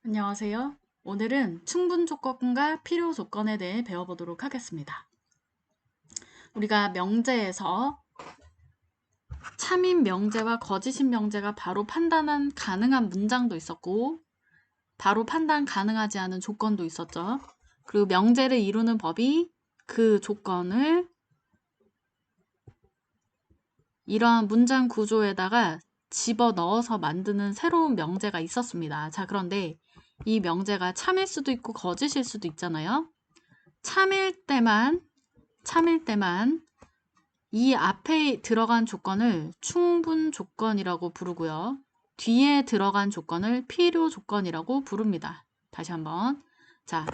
안녕하세요. 오늘은 충분 조건과 필요 조건에 대해 배워보도록 하겠습니다. 우리가 명제에서 참인 명제와 거짓인 명제가 바로 판단 가능한 문장도 있었고, 바로 판단 가능하지 않은 조건도 있었죠. 그리고 명제를 이루는 법이 그 조건을 이러한 문장 구조에다가 집어 넣어서 만드는 새로운 명제가 있었습니다. 자, 그런데 이 명제가 참일 수도 있고 거짓일 수도 있잖아요. 참일 때만 이 앞에 들어간 조건을 충분 조건이라고 부르고요. 뒤에 들어간 조건을 필요 조건이라고 부릅니다. 다시 한번. 자,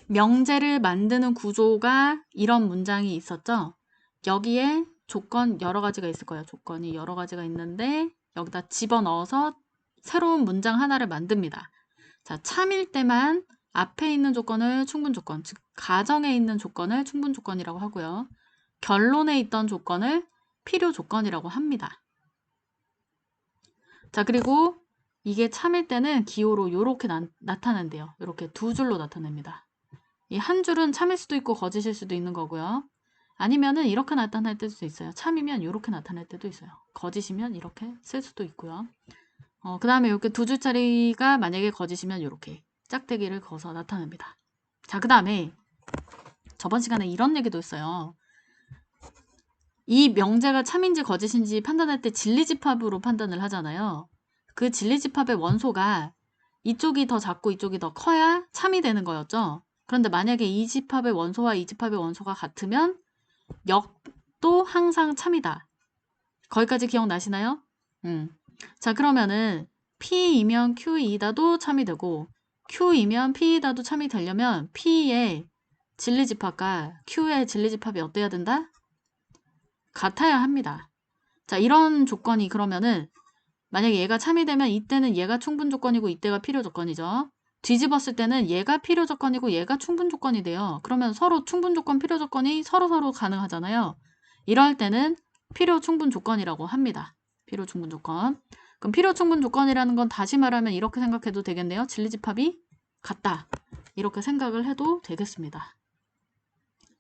명제를 만드는 구조가 이런 문장이 있었죠. 여기에 조건 여러 가지가 있을 거예요. 조건이 여러 가지가 있는데 여기다 집어넣어서 새로운 문장 하나를 만듭니다. 자, 참일 때만 앞에 있는 조건을 충분 조건, 즉 가정에 있는 조건을 충분 조건이라고 하고요. 결론에 있던 조건을 필요 조건이라고 합니다. 자, 그리고 이게 참일 때는 기호로 이렇게 나타난대요. 이렇게 두 줄로 나타냅니다. 이 한 줄은 참일 수도 있고 거짓일 수도 있는 거고요. 아니면은 이렇게 나타날 때도 있어요. 참이면 이렇게 나타날 때도 있어요. 거짓이면 이렇게 쓸 수도 있고요. 그 다음에 이렇게 두 줄짜리가 만약에 거짓이면 이렇게 짝대기를 그어서 나타냅니다. 자, 그 다음에 저번 시간에 이런 얘기도 있어요. 이 명제가 참인지 거짓인지 판단할 때 진리집합으로 판단을 하잖아요. 그 진리집합의 원소가 이쪽이 더 작고 이쪽이 더 커야 참이 되는 거였죠. 그런데 만약에 이 집합의 원소와 이 집합의 원소가 같으면 역도 항상 참이다. 거기까지 기억나시나요? 자, 그러면은 P이면 Q이다도 참이 되고 Q이면 P이다도 참이 되려면 P의 진리집합과 Q의 진리집합이 어때야 된다? 같아야 합니다. 자, 이런 조건이 그러면은 만약에 얘가 참이 되면 이때는 얘가 충분 조건이고 이때가 필요 조건이죠. 뒤집었을 때는 얘가 필요 조건이고 얘가 충분 조건이 돼요. 그러면 서로 충분 조건, 필요 조건이 서로 가능하잖아요. 이럴 때는 필요 충분 조건이라고 합니다. 필요 충분 조건. 그럼 필요 충분 조건이라는 건 다시 말하면 이렇게 생각해도 되겠네요. 진리집합이 같다. 이렇게 생각을 해도 되겠습니다.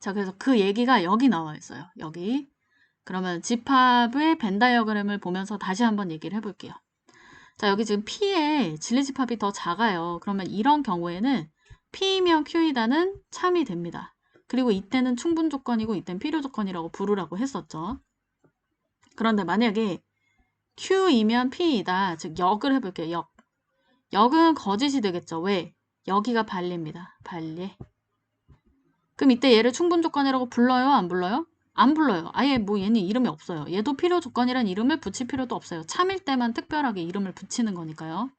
자, 그래서 그 얘기가 여기 나와 있어요. 여기. 그러면 집합의 벤 다이어그램을 보면서 다시 한번 얘기를 해볼게요. 자, 여기 지금 P의 진리집합이 더 작아요. 그러면 이런 경우에는 P이면 Q이다는 참이 됩니다. 그리고 이때는 충분 조건이고 이때는 필요 조건이라고 부르라고 했었죠. 그런데 만약에 Q이면 P이다, 즉 역을 해볼게요. 역. 역은 거짓이 되겠죠. 왜? 여기가 반례입니다. 반례. 그럼 이때 얘를 충분 조건이라고 불러요? 안 불러요? 안 불러요. 아예 뭐 얘는 이름이 없어요. 얘도 필요 조건이란 이름을 붙일 필요도 없어요. 참일 때만 특별하게 이름을 붙이는 거니까요.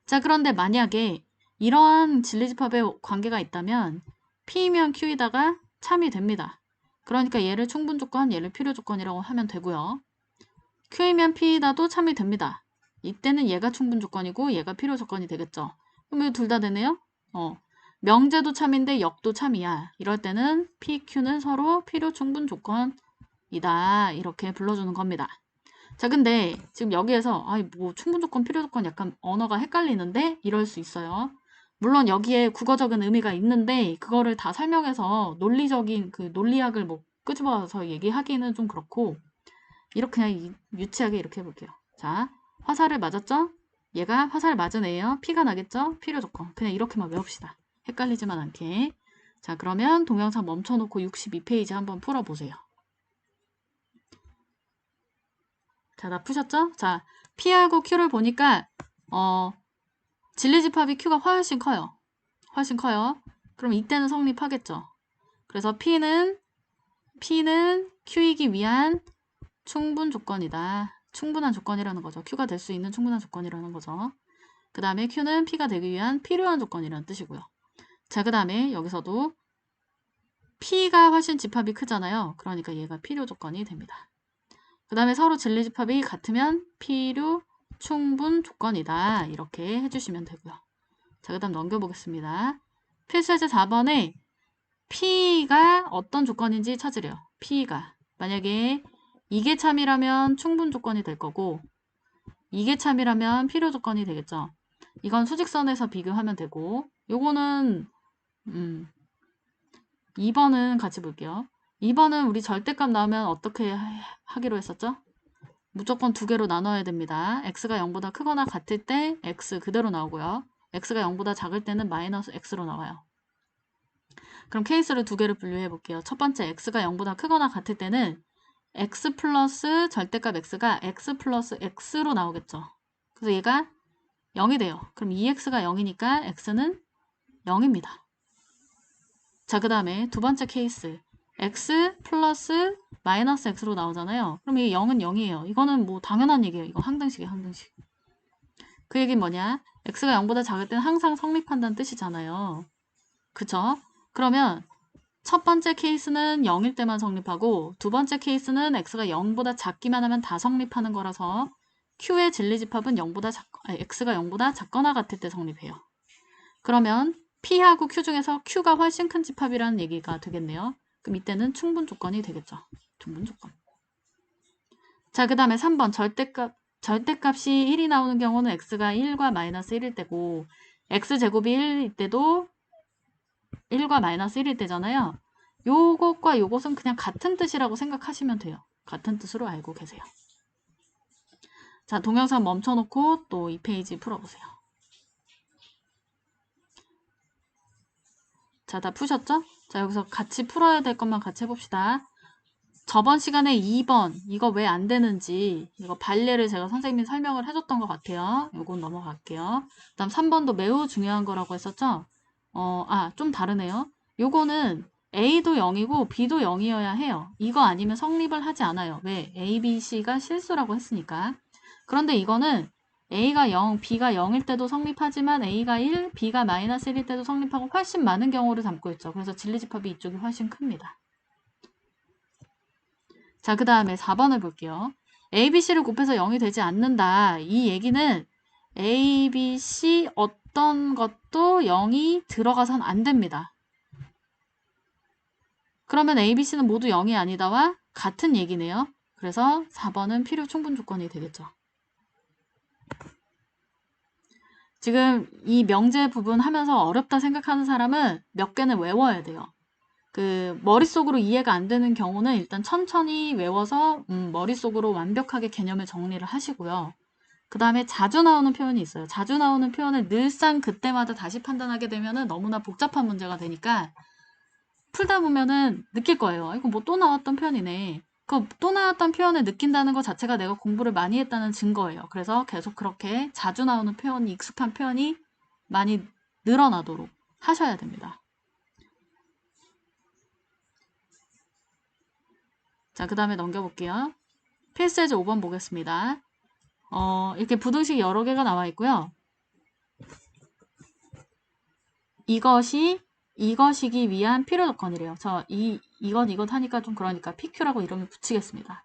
자, 그런데 만약에 이러한 진리집합의 관계가 있다면 P면 Q이다가 참이 됩니다. 그러니까 얘를 충분 조건, 얘를 필요 조건이라고 하면 되고요. Q이면 P이다도 참이 됩니다. 이때는 얘가 충분 조건이고 얘가 필요 조건이 되겠죠. 그럼 둘 다 되네요? 명제도 참인데 역도 참이야. 이럴 때는 P, Q는 서로 필요 충분 조건이다. 이렇게 불러주는 겁니다. 자, 근데 지금 여기에서 뭐 충분 조건, 필요 조건 약간 언어가 헷갈리는데 이럴 수 있어요. 물론 여기에 국어적인 의미가 있는데 그거를 다 설명해서 논리적인 그 논리학을 뭐 끄집어서 얘기하기는 좀 그렇고 이렇게 그냥 유치하게 이렇게 해볼게요. 자, 화살을 맞았죠? 얘가 화살을 맞은 애예요. 피가 나겠죠? 필요 조건. 그냥 이렇게만 외웁시다. 헷갈리지만 않게. 자, 그러면 동영상 멈춰놓고 62페이지 한번 풀어보세요. 자, 다 푸셨죠? 자, P하고 Q를 보니까 진리집합이 Q가 훨씬 커요. 훨씬 커요. 그럼 이때는 성립하겠죠. 그래서 P는 Q이기 위한 충분 조건이다. 충분한 조건이라는 거죠. Q가 될 수 있는 충분한 조건이라는 거죠. 그 다음에 Q는 P가 되기 위한 필요한 조건이라는 뜻이고요. 자, 그 다음에 여기서도 P가 훨씬 집합이 크잖아요. 그러니까 얘가 필요 조건이 됩니다. 그 다음에 서로 진리집합이 같으면 필요 충분 조건이다. 이렇게 해주시면 되고요. 자, 그 다음 넘겨보겠습니다. 필수예제 4번에 P가 어떤 조건인지 찾으래요. P가. 만약에 이게 참이라면 충분 조건이 될 거고 이게 참이라면 필요 조건이 되겠죠. 이건 수직선에서 비교하면 되고, 요거는 2번은 같이 볼게요. 2번은 우리 절대값 나오면 어떻게 하기로 했었죠? 무조건 두 개로 나눠야 됩니다. x가 0보다 크거나 같을 때 x 그대로 나오고요. x가 0보다 작을 때는 마이너스 x로 나와요. 그럼 케이스를 두 개를 분류해 볼게요. 첫 번째, x가 0보다 크거나 같을 때는 x 플러스 절대값 x가 x 플러스 x로 나오겠죠. 그래서 얘가 0이 돼요. 그럼 2x가 0이니까 x는 0입니다. 자, 그 다음에 두 번째 케이스. x 플러스 마이너스 x로 나오잖아요. 그럼 이 0은 0이에요. 이거는 뭐 당연한 얘기예요. 이거 항등식이에요, 항등식. 그 얘기는 뭐냐? x가 0보다 작을 때는 항상 성립한다는 뜻이잖아요. 그쵸? 그러면 첫 번째 케이스는 0일 때만 성립하고 두 번째 케이스는 x가 0보다 작기만 하면 다 성립하는 거라서 q의 진리집합은 x가 0보다 작거나 같을 때 성립해요. 그러면 P하고 Q 중에서 Q가 훨씬 큰 집합이라는 얘기가 되겠네요. 그럼 이때는 충분 조건이 되겠죠. 충분 조건. 자, 그 다음에 3번 절대값이 1이 나오는 경우는 x가 1과 마이너스 1일 때고 x제곱이 1일 때도 1과 마이너스 1일 때잖아요. 요것과 요것은 그냥 같은 뜻이라고 생각하시면 돼요. 같은 뜻으로 알고 계세요. 자, 동영상 멈춰놓고 또 이 페이지 풀어보세요. 자, 다 푸셨죠? 자, 여기서 같이 풀어야 될 것만 같이 해봅시다. 저번 시간에 2번 이거 왜 안 되는지 이거 발례를 제가 선생님이 설명을 해줬던 것 같아요. 요건 넘어갈게요. 그 다음 3번도 매우 중요한 거라고 했었죠? 좀 다르네요. 요거는 A도 0이고 B도 0이어야 해요. 이거 아니면 성립을 하지 않아요. 왜? A, B, C가 실수라고 했으니까. 그런데 이거는 A가 0, B가 0일 때도 성립하지만 A가 1, B가 마이너스 1일 때도 성립하고 훨씬 많은 경우를 담고 있죠. 그래서 진리집합이 이쪽이 훨씬 큽니다. 자, 그 다음에 4번을 볼게요. A, B, C를 곱해서 0이 되지 않는다. 이 얘기는 A, B, C 어떤 것도 0이 들어가선 안 됩니다. 그러면 A, B, C는 모두 0이 아니다와 같은 얘기네요. 그래서 4번은 필요 충분 조건이 되겠죠. 지금 이 명제 부분 하면서 어렵다 생각하는 사람은 몇 개는 외워야 돼요. 그 머릿속으로 이해가 안 되는 경우는 일단 천천히 외워서 머릿속으로 완벽하게 개념을 정리를 하시고요. 그 다음에 자주 나오는 표현이 있어요. 자주 나오는 표현을 늘상 그때마다 다시 판단하게 되면은 너무나 복잡한 문제가 되니까 풀다 보면은 느낄 거예요. 이거 뭐 또 나왔던 표현이네. 그 또 나왔던 표현을 느낀다는 것 자체가 내가 공부를 많이 했다는 증거예요. 그래서 계속 그렇게 자주 나오는 표현이 익숙한 표현이 많이 늘어나도록 하셔야 됩니다. 자, 그 다음에 넘겨볼게요. 필수예제 5번 보겠습니다. 이렇게 부등식 여러 개가 나와 있고요. 이것이기 위한 필요 조건이래요. 이것 하니까 좀 그러니까 PQ라고 이름을 붙이겠습니다.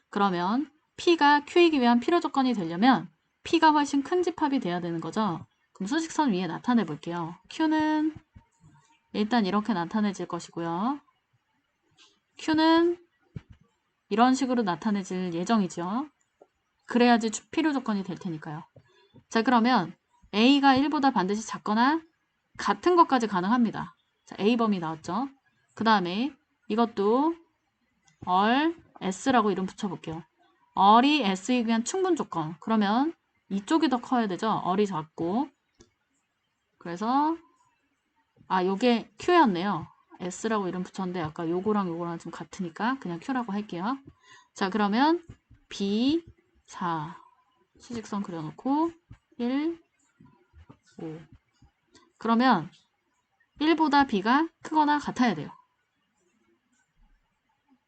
그러면 P가 Q이기 위한 필요 조건이 되려면 P가 훨씬 큰 집합이 돼야 되는 거죠. 그럼 수직선 위에 나타내 볼게요. Q는 일단 이렇게 나타내질 것이고요. Q는 이런 식으로 나타내질 예정이죠. 그래야지 필요 조건이 될 테니까요. 자, 그러면 A가 1보다 반드시 작거나 같은 것까지 가능합니다. 자, A범위 나왔죠? 그 다음에 이것도 얼 S라고 이름 붙여볼게요. 얼이 S이기 위한 충분 조건. 그러면 이쪽이 더 커야 되죠? 얼이 작고. 그래서 요게 Q였네요. S라고 이름 붙였는데 아까 요거랑 좀 같으니까 그냥 Q라고 할게요. 자, 그러면 B, 4 수직선 그려놓고 1, 5 그러면 1보다 B가 크거나 같아야 돼요.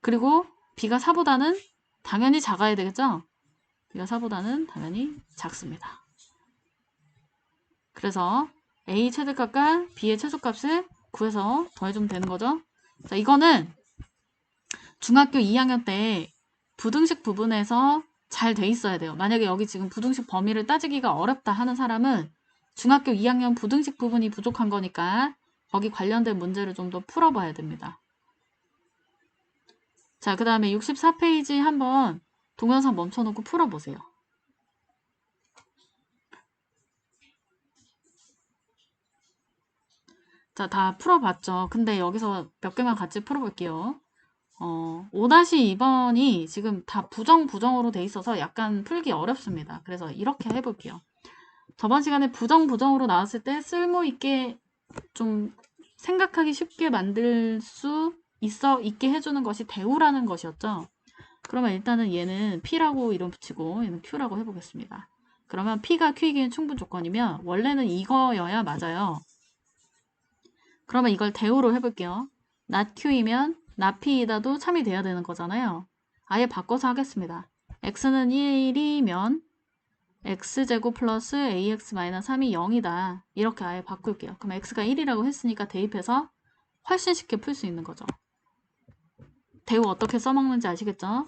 그리고 B가 4보다는 당연히 작아야 되겠죠? B가 4보다는 당연히 작습니다. 그래서 A 최대값과 B의 최소값을 구해서 더해주면 되는 거죠. 자, 이거는 중학교 2학년 때 부등식 부분에서 잘 돼 있어야 돼요. 만약에 여기 지금 부등식 범위를 따지기가 어렵다 하는 사람은 중학교 2학년 부등식 부분이 부족한 거니까 거기 관련된 문제를 좀 더 풀어봐야 됩니다. 자, 그 다음에 64페이지 한번 동영상 멈춰놓고 풀어보세요. 자, 다 풀어봤죠. 근데 여기서 몇 개만 같이 풀어볼게요. 5-2번이 지금 다 부정으로 돼 있어서 약간 풀기 어렵습니다. 그래서 이렇게 해볼게요. 저번 시간에 부정으로 나왔을 때 쓸모있게 좀 생각하기 쉽게 만들 수 있게 해주는 것이 대우라는 것이었죠. 그러면 일단은 얘는 P라고 이름 붙이고 얘는 Q라고 해보겠습니다. 그러면 P가 Q이기엔 충분 조건이면 원래는 이거여야 맞아요. 그러면 이걸 대우로 해볼게요. not Q이면 not P이다도 참이 돼야 되는 거잖아요. 아예 바꿔서 하겠습니다. x는 1이면 x제곱 플러스 ax-3이 0이다. 이렇게 아예 바꿀게요. 그럼 x가 1이라고 했으니까 대입해서 훨씬 쉽게 풀 수 있는 거죠. 대우 어떻게 써먹는지 아시겠죠?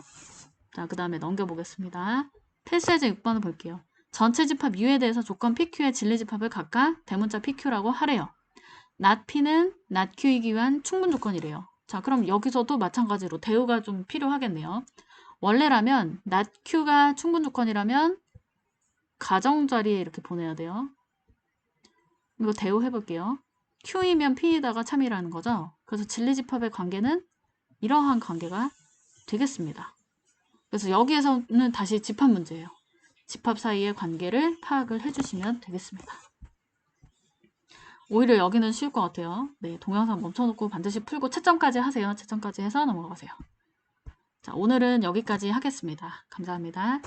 자, 그 다음에 넘겨보겠습니다. 필수예제 6번을 볼게요. 전체 집합 U에 대해서 조건 PQ의 진리집합을 각각 대문자 PQ라고 하래요. not P는 not Q이기 위한 충분 조건이래요. 자, 그럼 여기서도 마찬가지로 대우가 좀 필요하겠네요. 원래라면 not Q가 충분 조건이라면 가정자리에 이렇게 보내야 돼요. 이거 대우 해볼게요. Q이면 P에다가 참이라는 거죠. 그래서 진리집합의 관계는 이러한 관계가 되겠습니다. 그래서 여기에서는 다시 집합 문제예요. 집합 사이의 관계를 파악을 해주시면 되겠습니다. 오히려 여기는 쉬울 것 같아요. 네, 동영상 멈춰놓고 반드시 풀고 채점까지 하세요. 채점까지 해서 넘어가세요. 자, 오늘은 여기까지 하겠습니다. 감사합니다.